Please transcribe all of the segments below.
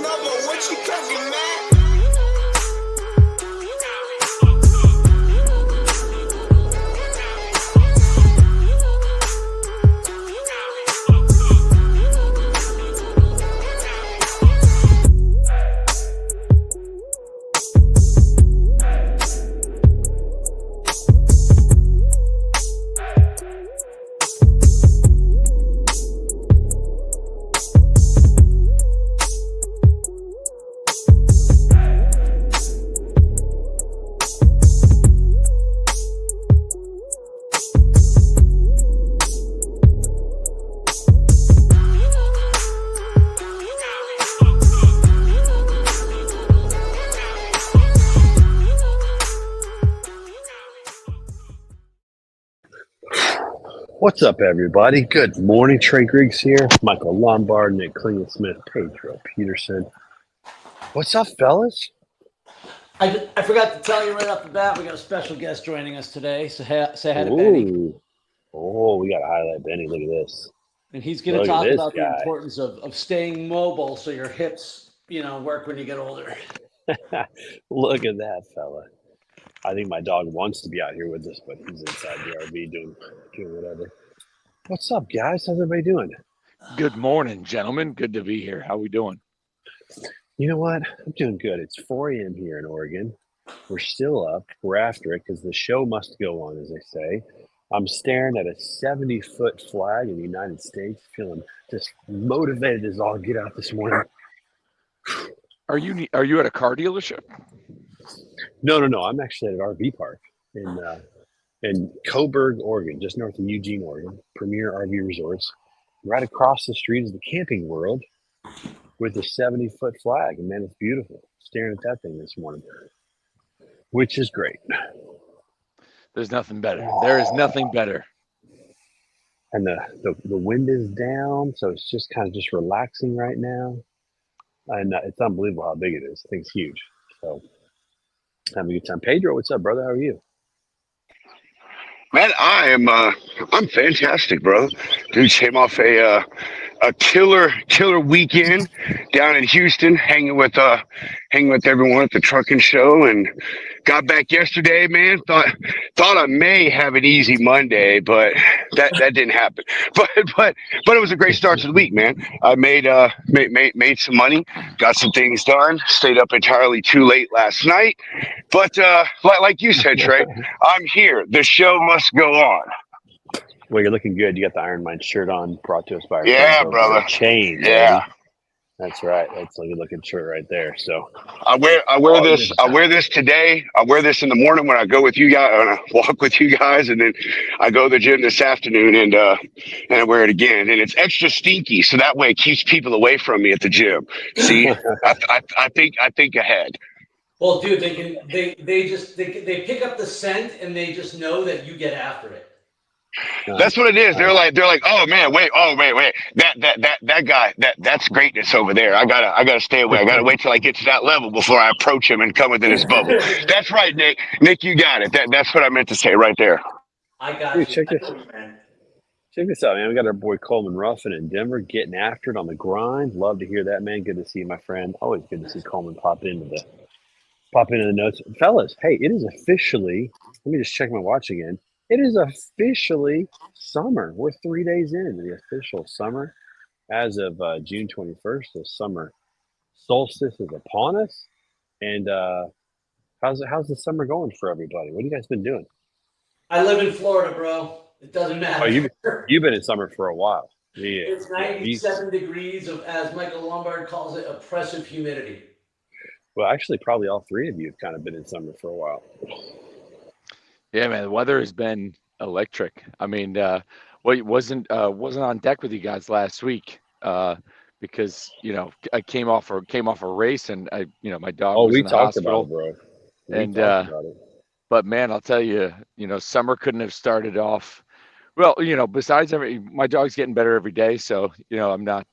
know, but what you talking, man? What's up, everybody? Good morning. Trey Griggs here. Michael Lombard, Nick Klingensmith, Pedro, Peterson. What's up, fellas? I forgot to tell you right off the bat, we got a special guest joining us today. So say hi to Benny. Oh, we got to highlight Benny. Look at this. And he's going to Look at talk this about the guy. importance of staying mobile so your hips, work when you get older. Look at that fella. I think my dog wants to be out here with us, but he's inside the RV doing whatever. What's up, guys? How's everybody doing? Good morning, gentlemen. Good to be here. How we doing? You know what? I'm doing good. It's 4 a.m. here in Oregon. We're still up. We're after it because the show must go on, as they say. I'm staring at a 70-foot flag in the United States, feeling just motivated as all get out this morning. Are you at a car dealership? No. I'm actually at an RV park in Coburg, Oregon, just north of Eugene, Oregon. Premier RV Resorts. Right across the street is the Camping World with a 70-foot flag. And man, it's beautiful. Staring at that thing this morning, which is great. There's nothing better. There is nothing better. And the wind is down, so it's just kind of just relaxing right now. And it's unbelievable how big it is. The thing's huge. So having a good time. Pedro, what's up, brother? How are you? Man, I'm fantastic, bro. Dude, came off a killer weekend down in Houston, hanging with everyone at the trucking show, and got back yesterday. Man, thought I may have an easy Monday, but that didn't happen. But it was a great start to the week, man. I made some money, got some things done. Stayed up entirely too late last night, but like you said, Trey, I'm here. The show must go on. Well, you're looking good. You got the Iron Mind shirt on, brought to us by our Yeah, friends brother. Chain. Yeah. Baby. That's right. That's a good looking shirt right there. So I wear this today. I wear this in the morning when I go with you guys, when I walk with you guys, and then I go to the gym this afternoon and I wear it again. And it's extra stinky, so that way it keeps people away from me at the gym. See, I think ahead. Well, dude, they pick up the scent and they just know that you get after it. That's what it is. They're like, oh man, wait, that guy, that's greatness over there. I gotta stay away. I gotta wait till I get to that level before I approach him and come within his bubble. That's right, Nick. Nick, you got it. That's what I meant to say right there. I got Dude, you. check this out, man. We got our boy Coleman Ruffin in Denver getting after it on the grind. Love to hear that, man. Good to see you, my friend. Always good to see Coleman pop into the notes. Fellas, hey, it is officially, let me just check my watch again. It is officially summer. We're 3 days into the official summer. As of June 21st, the summer solstice is upon us. And how's the summer going for everybody? What have you guys been doing? I live in Florida, bro. It doesn't matter. Oh, you've been in summer for a while. Yeah. It's 97 degrees of, as Michael Lombard calls it, oppressive humidity. Well, actually, probably all three of you have kind of been in summer for a while. Yeah, man. The weather has been electric. I mean, wasn't on deck with you guys last week because I came off a race and my dog was in the hospital. About it, bro. Talked about it. But man, I'll tell you, summer couldn't have started off. Well, besides my dog's getting better every day, so I'm not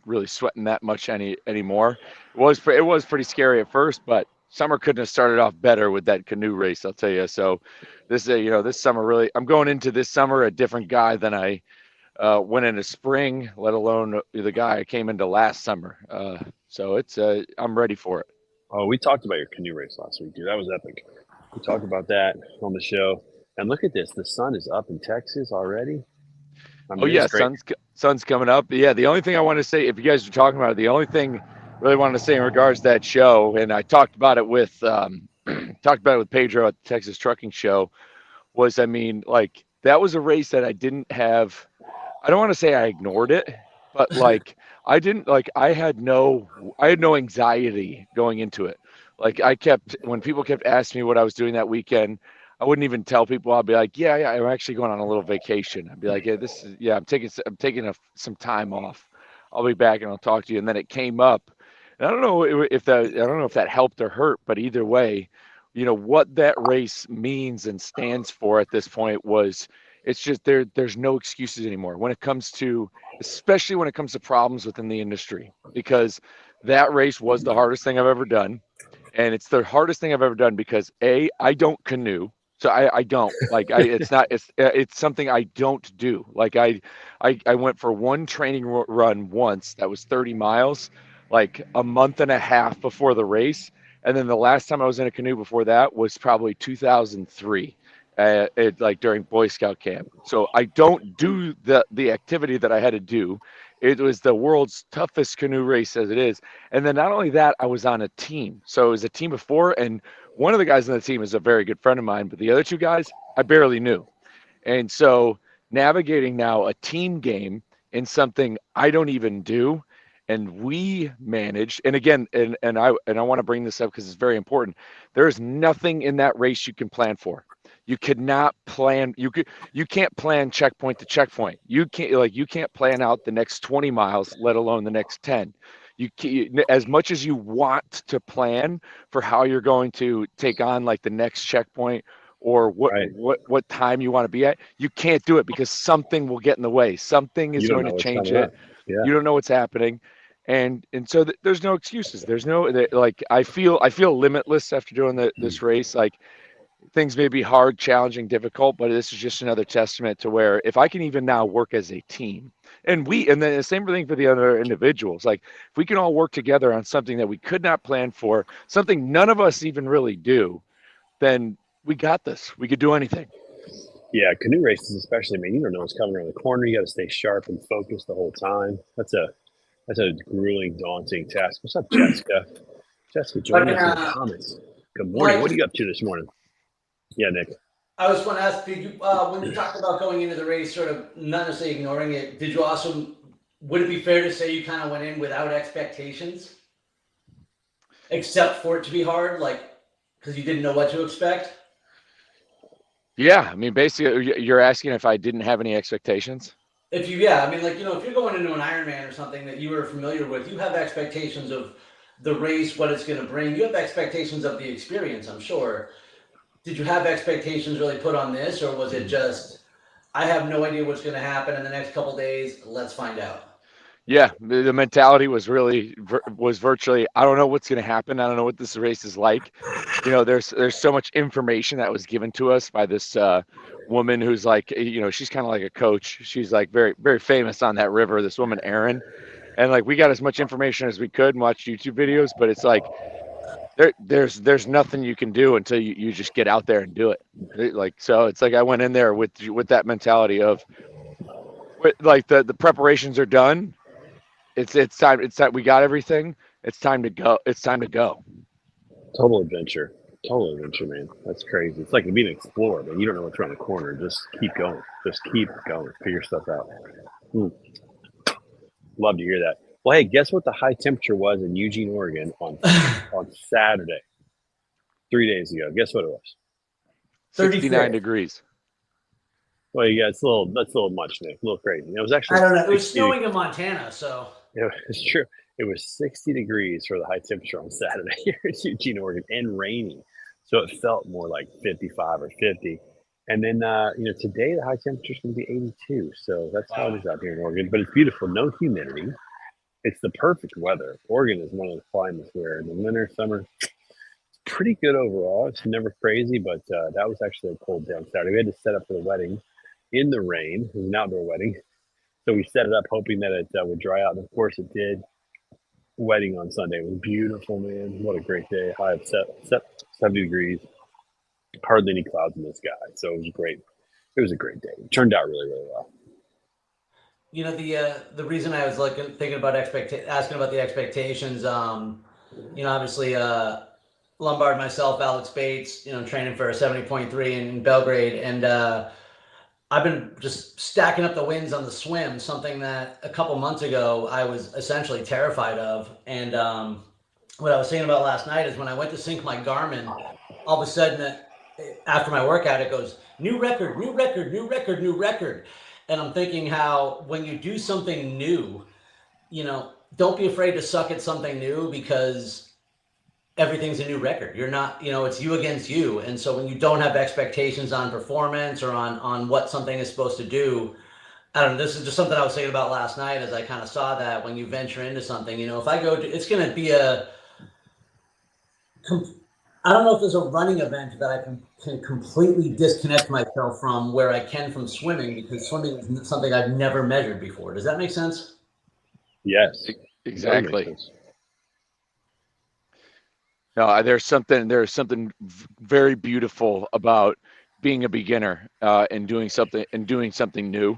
really sweating that much anymore. It was pretty scary at first, but summer couldn't have started off better with that canoe race, I'll tell you. So this summer really, I'm going into this summer a different guy than I went into spring, let alone the guy I came into last summer. So it's I'm ready for it. Oh, we talked about your canoe race last week, dude. That was epic. We talked about that on the show. And look at this. The sun is up in Texas already. I Oh mean, yeah, it's great. sun's coming up. Yeah, the only thing I want to say, if you guys are talking about it, the only thing really wanted to say in regards to that show, and I talked about it with Pedro at the Texas Trucking Show, was I mean, like that was a race that I didn't have. I don't want to say I ignored it, but like I didn't like I had no anxiety going into it. Like when people kept asking me what I was doing that weekend, I wouldn't even tell people. I'd be like, yeah, I'm actually going on a little vacation. I'd be like, yeah, I'm taking some time off. I'll be back and I'll talk to you. And then it came up, and I don't know if that helped or hurt, but either way, what that race means and stands for at this point was it's just there's no excuses anymore when it comes to, especially when it comes to problems within the industry, because that race was the hardest thing I've ever done. And it's the hardest thing I've ever done because I don't canoe. So I don't like it's something I don't do. Like I went for one training run once that was 30 miles, like a month and a half before the race. And then the last time I was in a canoe before that was probably 2003, like during Boy Scout camp. So I don't do the activity that I had to do. It was the world's toughest canoe race as it is. And then not only that, I was on a team. So it was a team of four, and one of the guys on the team is a very good friend of mine, but the other two guys I barely knew. And so navigating now a team game in something I don't even do, and we managed, and again, and I want to bring this up because it's very important. There's nothing in that race you can plan for. You could not plan. You can't plan checkpoint to checkpoint. You can't plan out the next 20 miles, let alone the next 10. As much as you want to plan for how you're going to take on like the next checkpoint or Right. what time you want to be at, you can't do it because something will get in the way. Something is You don't going know to what's change coming it. up. Yeah. You don't know what's happening, and so there's no excuses. There's no like I feel limitless after doing this race. Like things may be hard, challenging, difficult, but this is just another testament to where if I can even now work as a team, and then the same thing for the other individuals, like if we can all work together on something that we could not plan for, something none of us even really do, then we got this. We could do anything. Yeah, canoe races especially, man, you don't know what's coming around the corner. You got to stay sharp and focused the whole time. That's a grueling, daunting task. What's up, Jessica? Jessica, joining us in the comments. Good morning. What are you up to this morning? Yeah, Nick. I was going to ask, did you, when you talked about going into the race, sort of not necessarily ignoring it, did you also, would it be fair to say you kind of went in without expectations? Except for it to be hard, like, because you didn't know what to expect? Yeah, I mean, basically, you're asking if I didn't have any expectations. If you're going into an Ironman or something that you were familiar with, you have expectations of the race, what it's going to bring. You have expectations of the experience, I'm sure. Did you have expectations really put on this, or was it just, I have no idea what's going to happen in the next couple days, let's find out? Yeah, the mentality was virtually, I don't know what's going to happen. I don't know what this race is like. There's so much information that was given to us by this woman who's like, she's kind of like a coach. She's like very, very famous on that river, this woman, Erin. And like, we got as much information as we could and watched YouTube videos, but it's like, there's nothing you can do until you just get out there and do it. So it's like I went in there with that mentality of like the preparations are done. It's time. We got everything. It's time to go. Total adventure, man. That's crazy. It's like being an explorer, man. You don't know what's around the corner. Just keep going. Figure stuff out. Love to hear that. Well, hey, guess what the high temperature was in Eugene, Oregon on Saturday, 3 days ago? Guess what it was? 69 degrees. Well, yeah, that's a little much, Nick. A little crazy. It was actually, I don't know. It was snowing in Montana, so. Yeah, it's true. It was 60 degrees for the high temperature on Saturday here in Eugene, Oregon, and rainy. So it felt more like 55 or 50. And then, today the high temperature is going to be 82. So that's how it is out here in Oregon. But it's beautiful. No humidity. It's the perfect weather. Oregon is one of the climates where in the winter, summer, it's pretty good overall. It's never crazy, but that was actually a cold down Saturday. We had to set up for the wedding in the rain. It was an outdoor wedding. So we set it up hoping that it would dry out. And of course it did. wedding on Sunday. It was beautiful, man. What a great day. High of 70 degrees. Hardly any clouds in the sky. So it was great. It was a great day. It turned out really, really well. You know, the reason I was thinking about asking about the expectations, you know, obviously Lombard, myself, Alex Bates, you know, training for a 70.3 in Belgrade, and I've been just stacking up the wins on the swim, something that a couple months ago I was essentially terrified of. And what I was thinking about last night is when I went to sync my Garmin, all of a sudden after my workout, it goes, new record, new record, new record, new record. And I'm thinking how when you do something new, you know, don't be afraid to suck at something new, because everything's a new record. You're not, you know, it's you against you. And so when you don't have expectations on performance or on what something is supposed to do, I don't know, this is just something I was thinking about last night as I kind of saw that when you venture into something, you know, if I go to, it's going to be I don't know if there's a running event that I can completely disconnect myself from where I can from swimming, because swimming is something I've never measured before. Does that make sense? Yes. Exactly. No, there's something very beautiful about being a beginner and doing something new.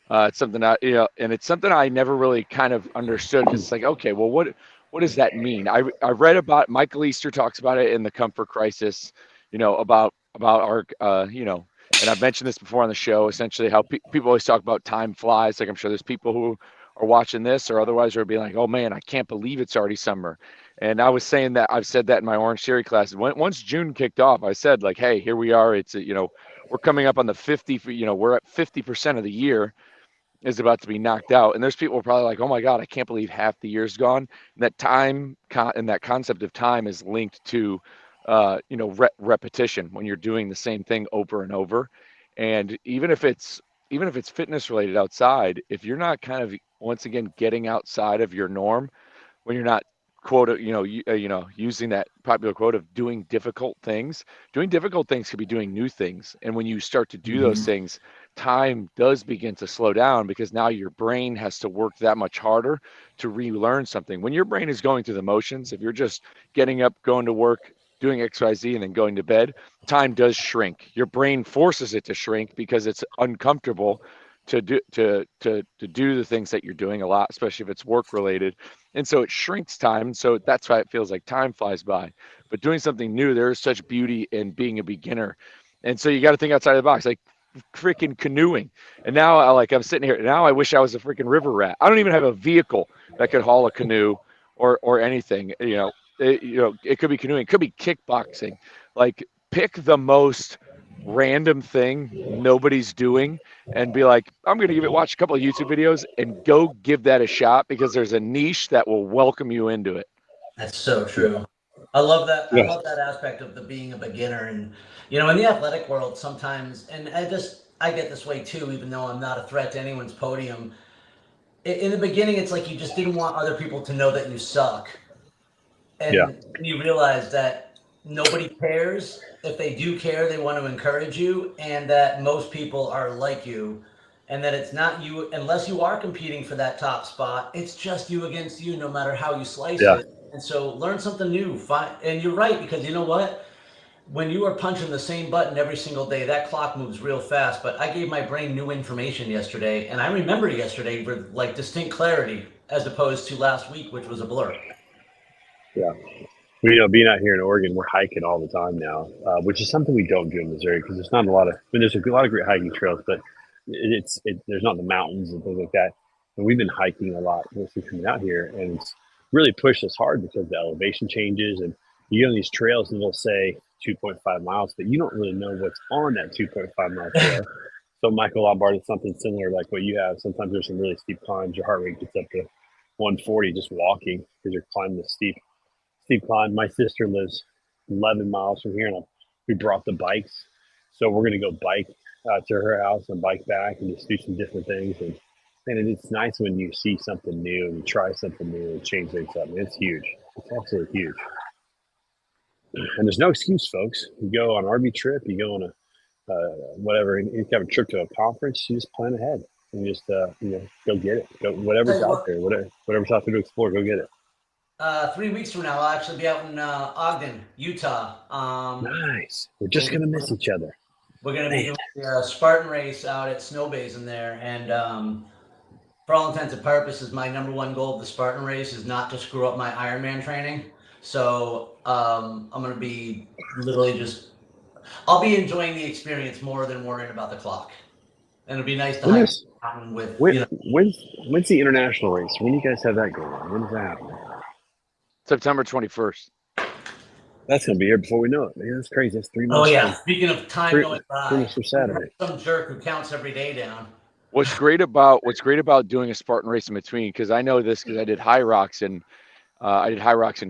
It's something and it's something I never really kind of understood, because it's like, okay, well, what does that mean? I read about Michael Easter talks about it in the Comfort Crisis, you know, about our you know, and I've mentioned this before on the show. Essentially, how people always talk about time flies. Like, I'm sure there's people who are watching this or otherwise are being like, oh man, I can't believe it's already summer. And I was saying that, I've said that in my Orange Theory class. Once June kicked off, I said, like, hey, here we are. It's, you know, we're coming up on the 50, you know, we're at 50% of the year is about to be knocked out. And there's people probably like, oh my God, I can't believe half the year's gone. And that and that concept of time is linked to, you know, repetition, when you're doing the same thing over and over. And even if it's fitness related outside, if you're not kind of, once again, getting outside of your norm, when you're not you know, using that popular quote of doing difficult things could be doing new things. And when you start to do those things, time does begin to slow down, because now your brain has to work that much harder to relearn something. When your brain is going through the motions, if you're just getting up, going to work, doing XYZ, and then going to bed, time does shrink. Your brain forces it to shrink because it's uncomfortable to do the things that you're doing a lot, especially if it's work related. And so it shrinks time. So that's why it feels like time flies by. But doing something new, there's such beauty in being a beginner. And so you got to think outside the box, like freaking canoeing. And now I'm sitting here. Now I wish I was a freaking river rat. I don't even have a vehicle that could haul a canoe or anything. You know, it could be canoeing, it could be kickboxing. Like, pick the most random thing nobody's doing and be like, I'm going to watch a couple of YouTube videos and go give that a shot, because there's a niche that will welcome you into it. That's so true. I love that. Yeah. I love that aspect of the being a beginner. And, you know, in the athletic world sometimes, and I get this way too, even though I'm not a threat to anyone's podium. In the beginning, it's like you just didn't want other people to know that you suck. And you realize that nobody cares. If they do care, they want to encourage you, and that most people are like you, and that it's not you, unless you are competing for that top spot, it's just you against you, no matter how you slice it. And so learn something new. And you're right, because you know what? When you are punching the same button every single day, that clock moves real fast. But I gave my brain new information yesterday, and I remember yesterday with like distinct clarity, as opposed to last week, which was a blur. Yeah. Well, you know, being out here in Oregon, we're hiking all the time now, which is something we don't do in Missouri, because there's not a lot of, I mean, there's a lot of great hiking trails, but there's not the mountains and things like that. And we've been hiking a lot since we coming out here, and it's really pushed us hard because the elevation changes, and you get on these trails and they'll say 2.5 miles, but you don't really know what's on that 2.5 mile trail. So Michael Lombard is something similar like what you have. Sometimes there's some really steep climbs. Your heart rate gets up to 140 just walking because you're climbing the steep climb. My sister lives 11 miles from here, and we brought the bikes, so we're gonna go bike to her house and bike back and just do some different things. And it's nice when you see something new and you try something new and change things up. It's huge. It's absolutely huge. And there's no excuse, folks. You go on an RV trip, you go on a whatever, and you have a trip to a conference. You just plan ahead and just go get it. Go whatever's out there, whatever's out there to explore. Go get it. 3 weeks from now, I'll actually be out in Ogden, Utah. Nice. We're just gonna miss each other. We're going to be Man. doing a Spartan race out at Snow Basin there. And for all intents and purposes, my number one goal of the Spartan race is not to screw up my Ironman training. So I'm going to be literally I'll be enjoying the experience more than worrying about the clock. And it'll be nice to hike with, When's the international race? When do you guys have that going on? When is that happening? September 21st. That's gonna be here before we know it. Man, that's crazy. That's 3 months. Oh yeah. Speaking of time going by, 3 months from Saturday. Some jerk who counts every day down. What's great about doing a Spartan race in between, because I know this because I did High Rocks in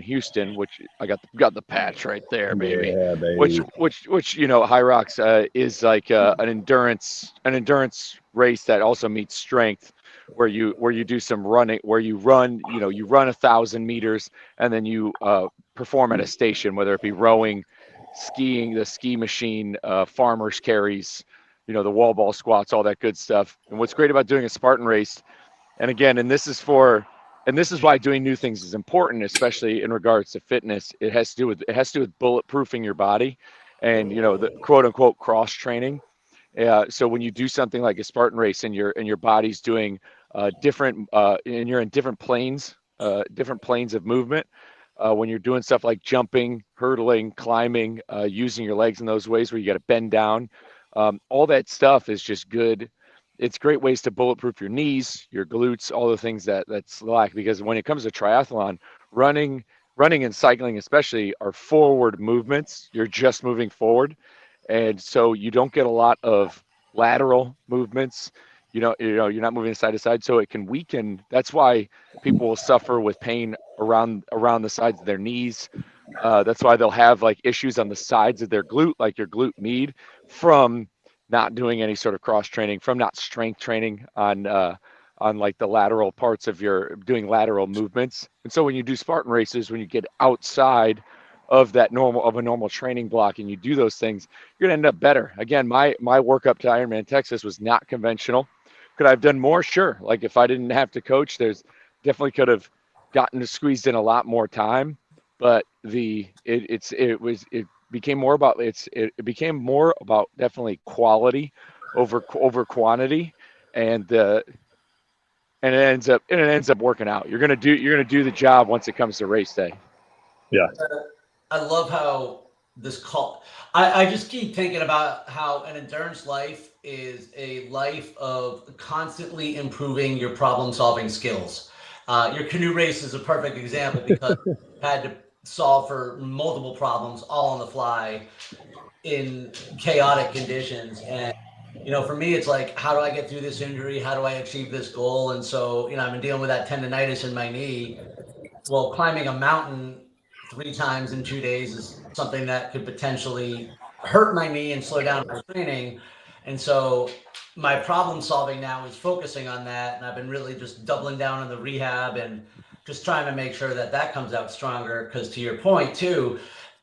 Houston, which I got the patch right there, baby. Yeah, baby. Which High Rocks is like an endurance race that also meets strength, where you do some running, where you run 1,000 meters and then you perform at a station, whether it be rowing, skiing, the ski machine, farmers carries, the wall ball squats, all that good stuff. And what's great about doing a Spartan race, and this is why doing new things is important, especially in regards to fitness. It has to do with bulletproofing your body, and the quote unquote cross training. So when you do something like a Spartan race and your body's doing different, and you're in different planes of movement. When you're doing stuff like jumping, hurdling, climbing, using your legs in those ways where you got to bend down, all that stuff is just good. It's great ways to bulletproof your knees, your glutes, all the things that's lack. Because when it comes to triathlon, running and cycling especially are forward movements. You're just moving forward, and so you don't get a lot of lateral movements. You're not moving side to side, so it can weaken. That's why people will suffer with pain around the sides of their knees. That's why they'll have like issues on the sides of their glute, like your glute med, from not doing any sort of cross training, from not strength training on like the lateral parts of doing lateral movements. And so when you do Spartan races, when you get outside of a normal training block and you do those things, you're gonna end up better. Again, my work up to Ironman Texas was not conventional. Could I have done more? Sure. Like if I didn't have to coach, there's definitely could have gotten squeezed in a lot more time. But it became more about definitely quality over quantity, and it ends up working out. You're gonna do the job once it comes to race day. Yeah. I love how I just keep thinking about how an endurance life is a life of constantly improving your problem-solving skills. Your canoe race is a perfect example because you had to solve for multiple problems all on the fly in chaotic conditions. And, for me, it's like, how do I get through this injury? How do I achieve this goal? And so, I've been dealing with that tendonitis in my knee. Well, climbing a mountain 3 times in 2 days is something that could potentially hurt my knee and slow down my training. And so my problem solving now is focusing on that. And I've been really just doubling down on the rehab and just trying to make sure that comes out stronger. Because to your point too,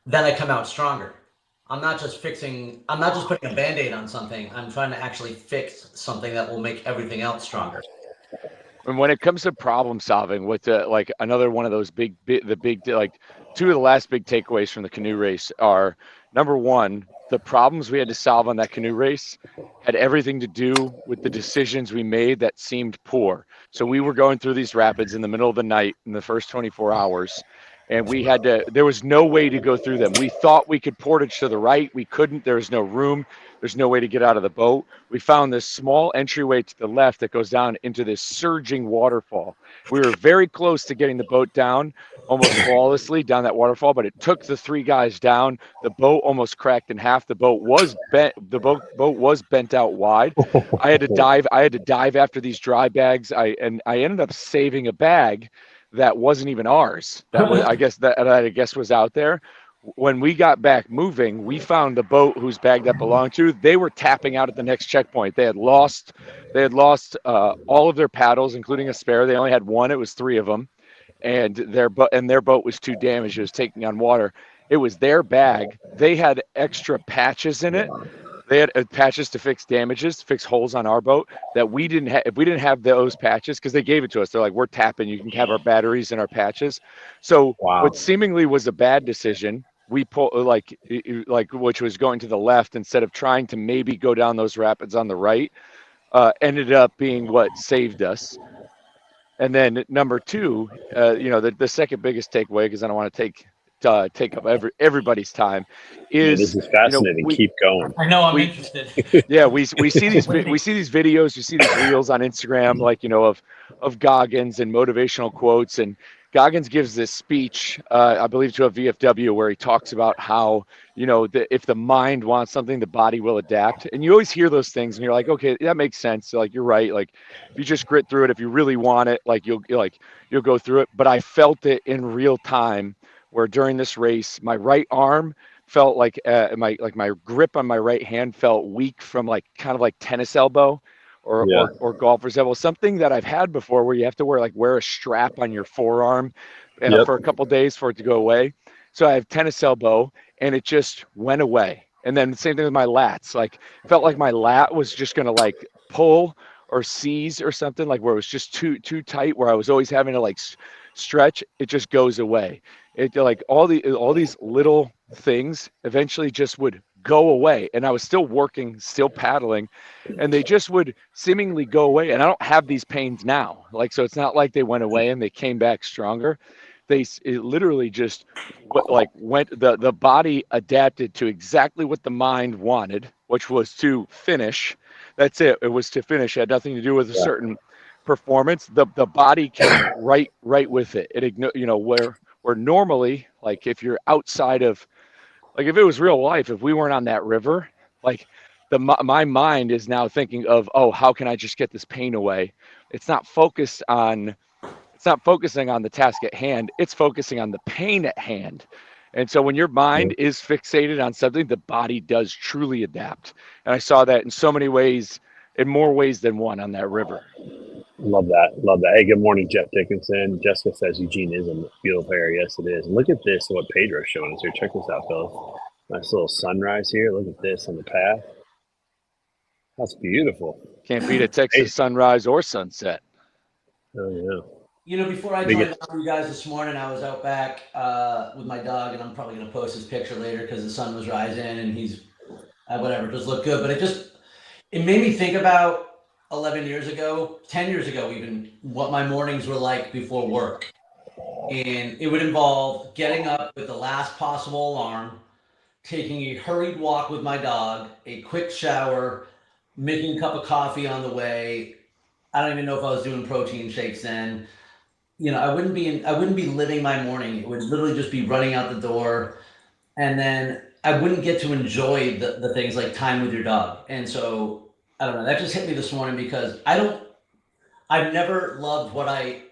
then I come out stronger. I'm not just putting a Band-Aid on something. I'm trying to actually fix something that will make everything else stronger. And when it comes to problem solving, with like another one of those big like 2 of the last big takeaways from the canoe race are, number one, the problems we had to solve on that canoe race had everything to do with the decisions we made that seemed poor. So we were going through these rapids in the middle of the night in the first 24 hours, and there was no way to go through them. We thought we could portage to the right. We couldn't. There was no room. There's no way to get out of the boat. We found this small entryway to the left that goes down into this surging waterfall. We were very close to getting the boat down, almost flawlessly down that waterfall, but it took the 3 guys down. The boat almost cracked in half. The boat was bent. The boat was bent out wide. I had to dive after these dry bags. I ended up saving a bag that wasn't even ours. That was, I guess was out there. When we got back moving, we found the boat whose bag that belonged to. They were tapping out at the next checkpoint. They had lost all of their paddles, including a spare. They only had one. It was 3 of them, and their boat was too damaged. It was taking on water. It was their bag. They had extra patches in it They had patches to fix damages, to fix holes on our boat that we didn't have. If we didn't have those patches, because they gave it to us, they're like, we're tapping. You can have our batteries and our patches. So Wow. what seemingly was a bad decision, we pull like which was going to the left instead of trying to maybe go down those rapids on the right, ended up being what saved us. And then number two, the second biggest takeaway, because I don't want to take up everybody's time, Man, this is is fascinating. Keep going. I know I'm we interested. yeah we see these videos, you see these reels on Instagram, like of Goggins and motivational quotes, and Goggins gives this speech, I believe, to a VFW where he talks about how if the mind wants something, the body will adapt. And you always hear those things, and you're like, okay, that makes sense. So, like, you're right. Like, if you just grit through it, if you really want it, like you'll go through it. But I felt it in real time, where during this race, my right arm felt like my grip on my right hand felt weak from like kind of like tennis elbow or golfer's elbow, something that I've had before where you have to wear a strap on your forearm for a couple of days for it to go away. So I have tennis elbow, and it just went away. And then the same thing with my lats, like felt like my lat was just going to like pull or seize or something, like where it was just too tight, where I was always having to like stretch. It just goes away. It like all these little things eventually just would go away, and I was still working, still paddling, and they just would seemingly go away. And I don't have these pains now, like, so it's not like they went away and they came back stronger. It literally just the body adapted to exactly what the mind wanted, which was to finish. That's it. It was to finish. It had nothing to do with a certain performance. The body came right with it. Where normally, like, if you're outside of, like, if it was real life, if we weren't on that river, like, my mind is now thinking of, oh, how can I just get this pain away? It's not focusing on the task at hand. It's focusing on the pain at hand. And so when your mind is fixated on something, the body does truly adapt. And I saw that in so many ways, in more ways than one, on that river. Love that. Hey, good morning, Jeff Dickinson. Jessica says Eugene is a beautiful area. Yes, it is. And look at this, what Pedro's showing us here. Check this out, fellas. Nice little sunrise here. Look at this on the path. That's beautiful. Can't beat a Texas sunrise or sunset. Oh, yeah. Before I joined you guys this morning, I was out back with my dog, and I'm probably going to post his picture later because the sun was rising and he's whatever, just looked good. But it made me think about 11 years ago, 10 years ago even, what my mornings were like before work. And it would involve getting up with the last possible alarm, taking a hurried walk with my dog, a quick shower, making a cup of coffee on the way. I don't even know if I was doing protein shakes then. I wouldn't be living my morning. It would literally just be running out the door, and then I wouldn't get to enjoy the things like time with your dog. And so I don't know, that just hit me this morning because I've never loved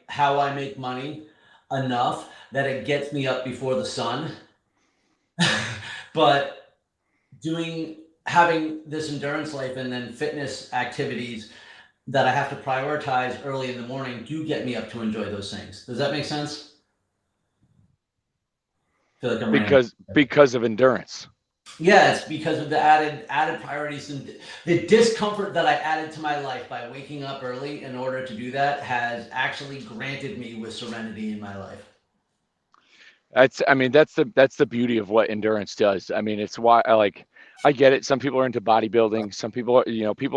how I make money enough that it gets me up before the sun. But having this endurance life and then fitness activities that I have to prioritize early in the morning do get me up to enjoy those things. Does that make sense? I feel like because of endurance. Yeah, it's because of the added priorities and the discomfort that I added to my life by waking up early in order to do that has actually granted me with serenity in my life. That's the beauty of what endurance does. I mean, it's why I get it. Some people are into bodybuilding. Some people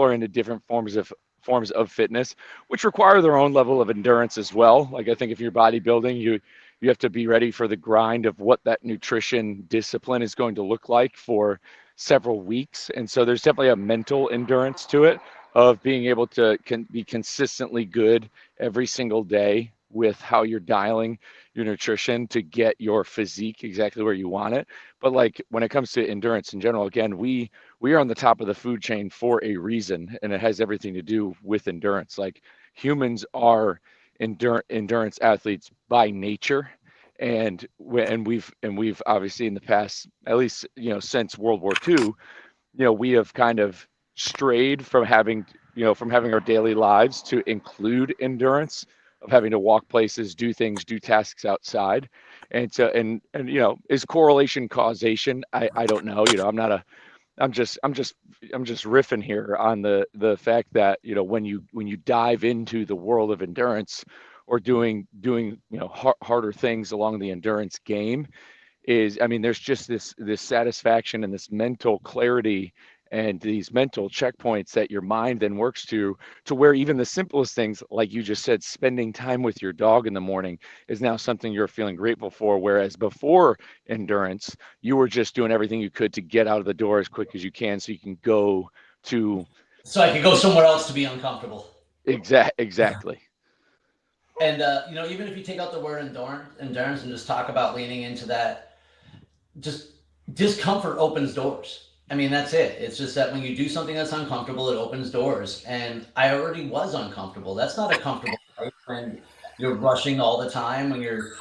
are into different forms of fitness, which require their own level of endurance as well. Like, I think if you're bodybuilding, you have to be ready for the grind of what that nutrition discipline is going to look like for several weeks. And so there's definitely a mental endurance to it, of being able to be consistently good every single day with how you're dialing your nutrition to get your physique exactly where you want it. But like, when it comes to endurance in general, again, we are on the top of the food chain for a reason, and it has everything to do with endurance. Like, humans are endurance athletes by nature, and we've obviously in the past, at least since World War II, we have kind of strayed from having our daily lives to include endurance, of having to walk places, do tasks outside. And so, and is correlation causation? I don't know. I'm not riffing here on the fact that, you know, when you dive into the world of endurance or doing harder things along the endurance game, is, I mean, there's just this satisfaction and this mental clarity and these mental checkpoints that your mind then works to where even the simplest things, like you just said, spending time with your dog in the morning, is now something you're feeling grateful for. Whereas before endurance, you were just doing everything you could to get out of the door as quick as you can so you can go to. So I could go somewhere else to be uncomfortable. Exactly. And even if you take out the word endurance and just talk about leaning into that, just discomfort opens doors. I mean, that's it. It's just that when you do something that's uncomfortable, it opens doors. And I already was uncomfortable. That's not a comfortable life when you're rushing all the time, when you're,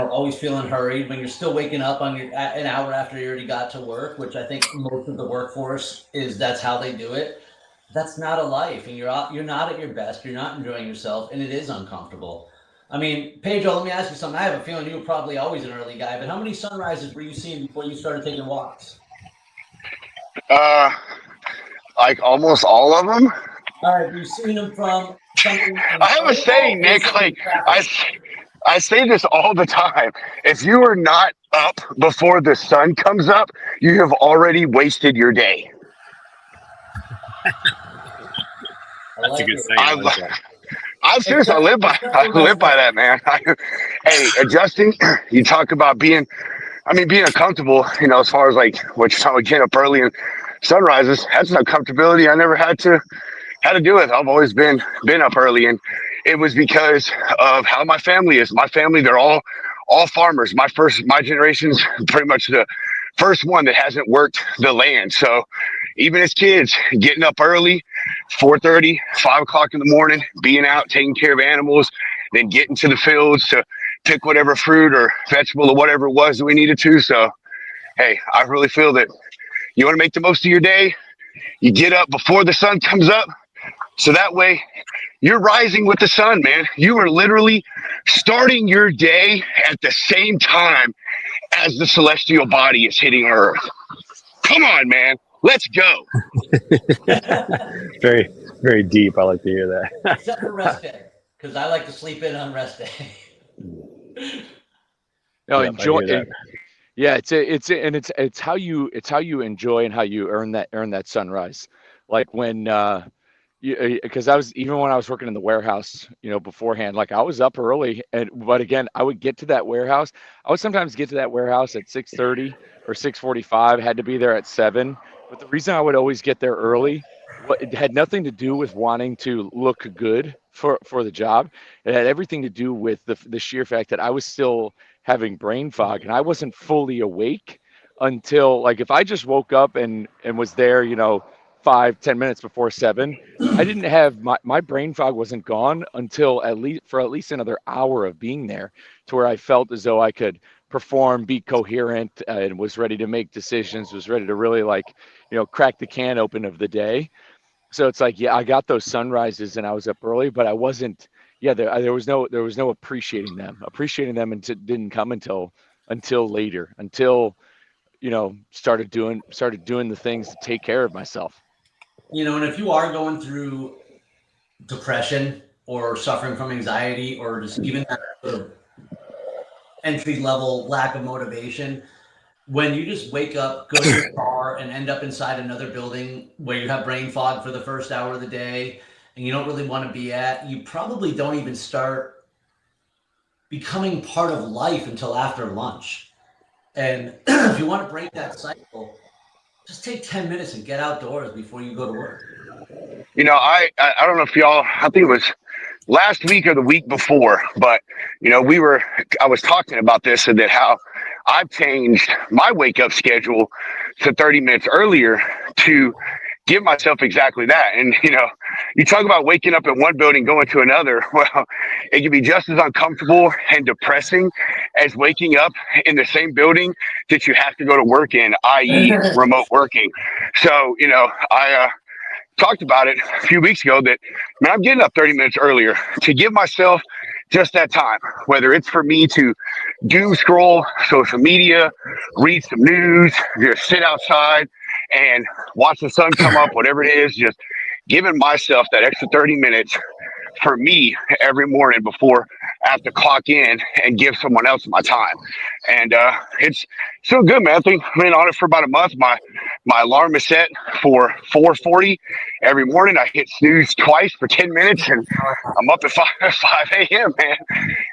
always feeling hurried, when you're still waking up an hour after you already got to work, which I think most of the workforce that's how they do it. That's not a life, and you're not at your best. You're not enjoying yourself, and it is uncomfortable. I mean, Pedro, let me ask you something. I have a feeling you were probably always an early guy, but how many sunrises were you seeing before you started taking walks? Like almost all of them. All right, you've seen them from something. I have a saying, Nick. Like I say this all the time. If you are not up before the sun comes up, you have already wasted your day. That's a good saying. I'm serious. I live by that, man. Hey, adjusting. You talk about being uncomfortable. As far as like what you're talking about, getting up early and sunrises. That's an uncomfortability I never had to deal with. I've always been up early, and it was because of how my family is. My family, they're all farmers. My generation's pretty much the first one that hasn't worked the land. So even as kids, getting up early, 4:30, 5 o'clock in the morning, being out, taking care of animals, then getting to the fields to pick whatever fruit or vegetable or whatever it was that we needed to. So, hey, I really feel that you want to make the most of your day. You get up before the sun comes up. So that way you're rising with the sun, man. You are literally starting your day at the same time as the celestial body is hitting Earth. Come on, man. Let's go. Very, very deep. I like to hear that. Except for rest day, because I like to sleep in on rest day. No, Yep, enjoy. I hear that. Yeah, it's how you enjoy and how you earn that sunrise. Like when because even when I was working in the warehouse, beforehand, like I was up early, but again, I would get to that warehouse. I would sometimes get to that warehouse at 6:30 or 6:45. Had to be there at 7. But the reason I would always get there early, it had nothing to do with wanting to look good for the job. It had everything to do with the sheer fact that I was still having brain fog and I wasn't fully awake until, like, if I just woke up and was there, 5-10 minutes before 7, I didn't have my brain fog wasn't gone until at least another hour of being there, to where I felt as though I could perform, be coherent, and was ready to make decisions, was ready to really, like, crack the can open of the day. So it's like, yeah, I got those sunrises and I was up early, but I wasn't, there was no appreciating them and didn't come until later, until, started doing the things to take care of myself. And if you are going through depression or suffering from anxiety or just even that sort of entry level lack of motivation, when you just wake up, go to your car, and end up inside another building where you have brain fog for the first hour of the day and you don't really want to be at, you probably don't even start becoming part of life until after lunch. And if you want to break that cycle, just take 10 minutes and get outdoors before you go to work. I don't know if y'all, I think it was last week or the week before, but I was talking about this and that how I've changed my wake up schedule to 30 minutes earlier to give myself exactly that. And you talk about waking up in one building, going to another. Well, it can be just as uncomfortable and depressing as waking up in the same building that you have to go to work in, i.e. remote working. So, I talked about it a few weeks ago that, man, I'm getting up 30 minutes earlier to give myself just that time, whether it's for me to doom scroll social media, read some news, just sit outside, and watch the sun come up, whatever it is, just giving myself that extra 30 minutes for me every morning before I have to clock in and give someone else my time. And it's so good, man. I think I've been on it for about a month. My alarm is set for 4:40 every morning. I hit snooze twice for 10 minutes, and I'm up at 5 a.m., man.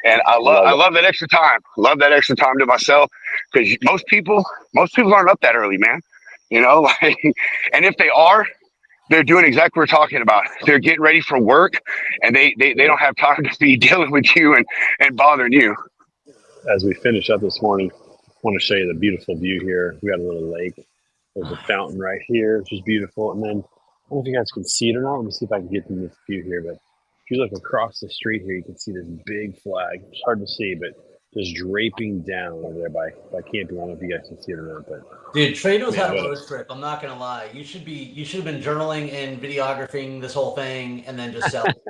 And I love that extra time. Love that extra time to myself, because most people aren't up that early, man. You know, like, and if they are, they're doing exactly what we're talking about. They're getting ready for work, and they don't have time to be dealing with you and bothering you. As we finish up this morning, I want to show you the beautiful view here. We got a little lake. There's a fountain right here, which is beautiful. And then, I don't know if you guys can see it or not. Let me see if I can get to this view here. But if you look across the street here, you can see this big flag. It's hard to see, but just draping down over there by camping. I don't know if you guys can see it or not. But Dude, Trey knows how to road trip. I'm not gonna lie. You should have been journaling and videographing this whole thing, and then just sell it.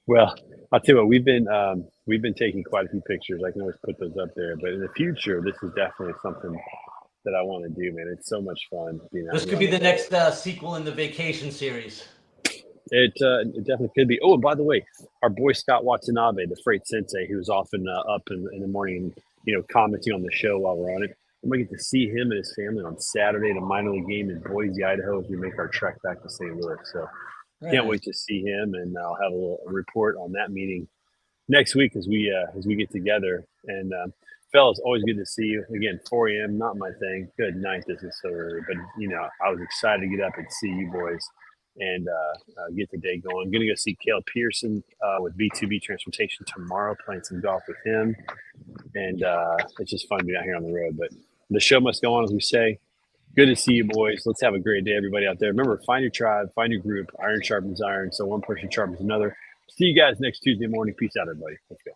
Well, I'll tell you what, we've been taking quite a few pictures. I can always put those up there. But in the future, this is definitely something that I want to do, man. It's so much fun being out. This could be the next sequel in the vacation series. It definitely could be. Oh, and by the way, our boy Scott Watanabe, the freight sensei, who was often up in the morning, commenting on the show while we're on it. I'm gonna get to see him and his family on Saturday at a minor league game in Boise, Idaho, as we make our trek back to St. Louis. So can't wait to see him, and I'll have a little report on that meeting next week as we get together. And fellas, always good to see you again. 4 a.m. not my thing. Good night. This is so early, but I was excited to get up and see you boys and get the day going. I'm gonna go see Cale Peterson with B2B Transportation tomorrow, playing some golf with him, and it's just fun to be out here on the road. But the show must go on, as we say. Good to see you, boys. Let's have a great day, everybody out there. Remember, find your tribe, find your group. Iron sharpens iron, so one person sharpens another. See you guys next Tuesday morning. Peace out, everybody. Let's go.